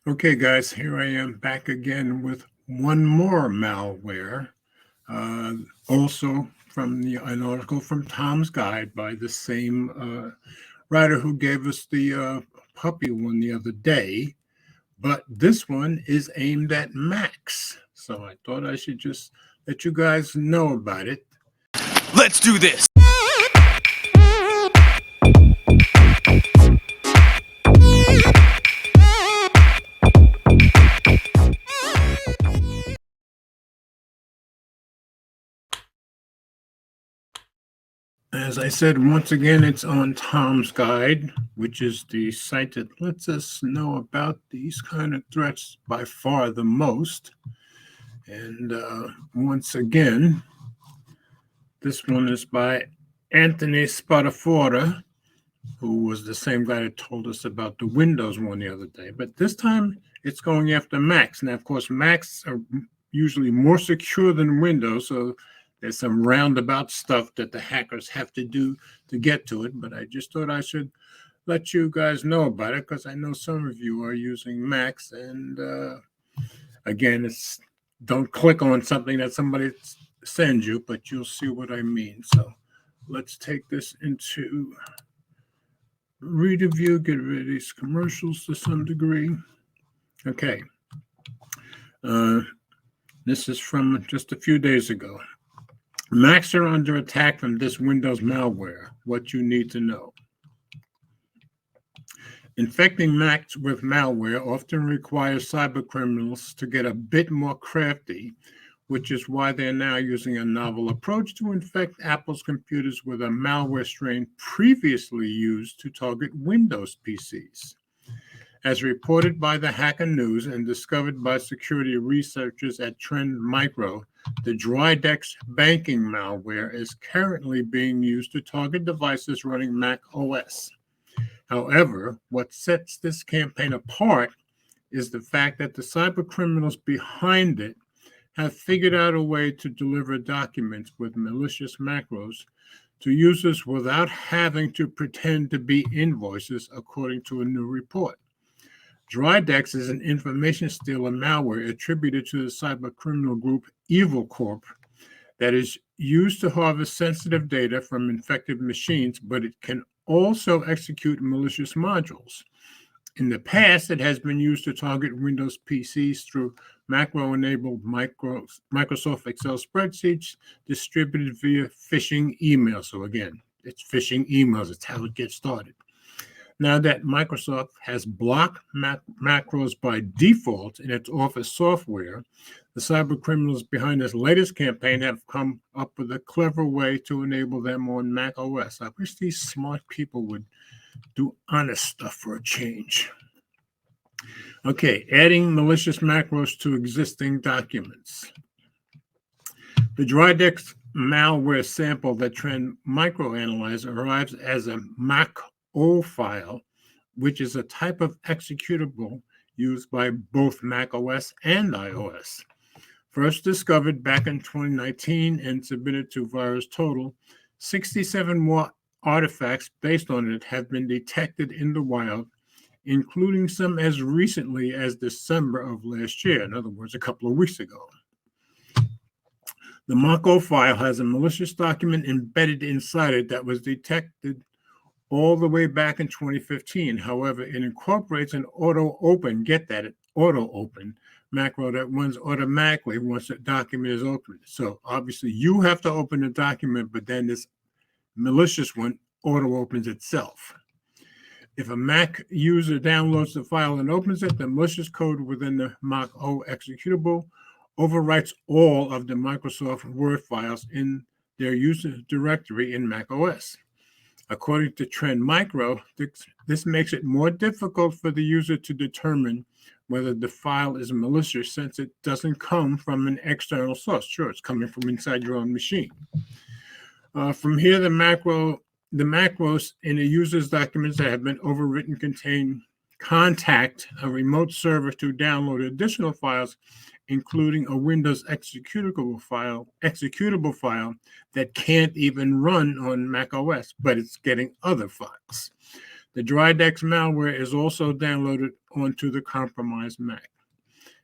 Okay, guys, here I am back again with one more malware. Uh, Also from an article from Tom's Guide by the same writer who gave us the puppy one the other day. But this one is aimed at Macs. So I thought I should just let you guys know about it. Let's do this! As I said, once again, it's on Tom's Guide, which is the site that lets us know about these kind of threats by far the most. And once again, this one is by Anthony Spadafora, who was the same guy that told us about the Windows one the other day. But this time it's going after Macs. Now, of course, Macs are usually more secure than Windows, so there's some roundabout stuff that the hackers have to do to get to it. But I just thought I should let you guys know about it because I know some of you are using Macs. And again, it's don't click on something that somebody sends you, but you'll see what I mean. So let's take this into read a view, get rid of these commercials to some degree. Okay. This is from just a few days ago. Macs are under attack from this Windows malware. What you need to know. Infecting Macs with malware often requires cybercriminals to get a bit more crafty, which is why they're now using a novel approach to infect Apple's computers with a malware strain previously used to target Windows PCs. As reported by the Hacker News and discovered by security researchers at Trend Micro, the Drydex banking malware is currently being used to target devices running Mac OS. However, what sets this campaign apart is the fact that the cybercriminals behind it have figured out a way to deliver documents with malicious macros to users without having to pretend to be invoices, according to a new report. Drydex is an information stealer malware attributed to the cybercriminal group Evil Corp that is used to harvest sensitive data from infected machines, but it can also execute malicious modules. In the past, it has been used to target Windows PCs through macro-enabled Microsoft Excel spreadsheets distributed via phishing emails. So again, it's phishing emails. It's how it gets started. Now that Microsoft has blocked macros by default in its Office software, the cybercriminals behind this latest campaign have come up with a clever way to enable them on Mac OS. I wish these smart people would do honest stuff for a change. Okay, adding malicious macros to existing documents. The Drydex malware sample that Trend Micro analyzed arrives as a Mac-O file, which is a type of executable used by both Mac OS and iOS. First discovered back in 2019 and submitted to VirusTotal, 67 more artifacts based on it have been detected in the wild, including some as recently as December of last year, in other words, a couple of weeks ago. The Mac-O file has a malicious document embedded inside it that was detected all the way back in 2015. However, it incorporates an auto-open, get that, auto-open macro that runs automatically once the document is opened. So obviously you have to open the document, but then this malicious one auto-opens itself. If a Mac user downloads the file and opens it, the malicious code within the Mac-O executable overwrites all of the Microsoft Word files in their user directory in Mac OS. According to Trend Micro, this makes it more difficult for the user to determine whether the file is malicious since it doesn't come from an external source. Sure, it's coming from inside your own machine. From here, the macros in a user's documents that have been overwritten contact a remote server to download additional files, including a Windows executable file that can't even run on Mac OS, but it's getting other files. The Dridex malware is also downloaded onto the compromised Mac.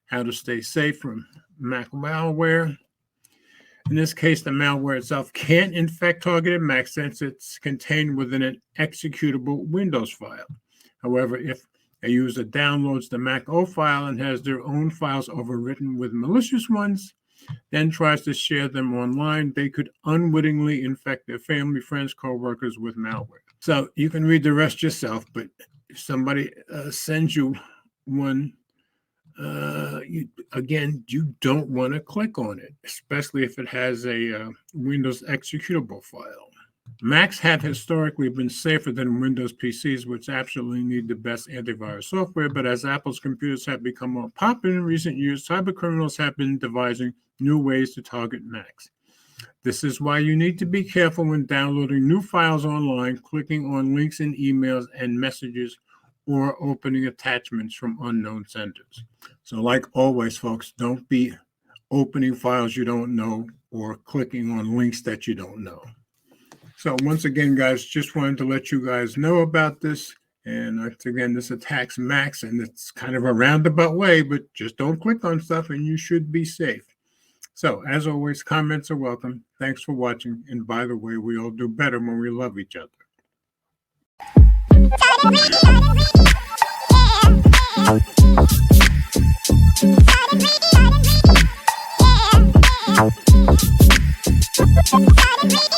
How to stay safe from Mac malware. In this case, the malware itself can't infect targeted Macs since it's contained within an executable Windows file. However, if a user downloads the Mac.o file and has their own files overwritten with malicious ones, then tries to share them online, they could unwittingly infect their family, friends, co-workers with malware. So you can read the rest yourself, but if somebody sends you one, you don't want to click on it, especially if it has a Windows executable file. Macs have historically been safer than Windows PCs, which absolutely need the best antivirus software, but as Apple's computers have become more popular in recent years, cybercriminals have been devising new ways to target Macs. This is why you need to be careful when downloading new files online, clicking on links in emails and messages, or opening attachments from unknown senders. So like always, folks, don't be opening files you don't know or clicking on links that you don't know. So once again, guys, just wanted to let you guys know about this. And again, this attacks Macs, and it's kind of a roundabout way, but just don't click on stuff and you should be safe. So as always, comments are welcome. Thanks for watching. And by the way, we all do better when we love each other. Yeah.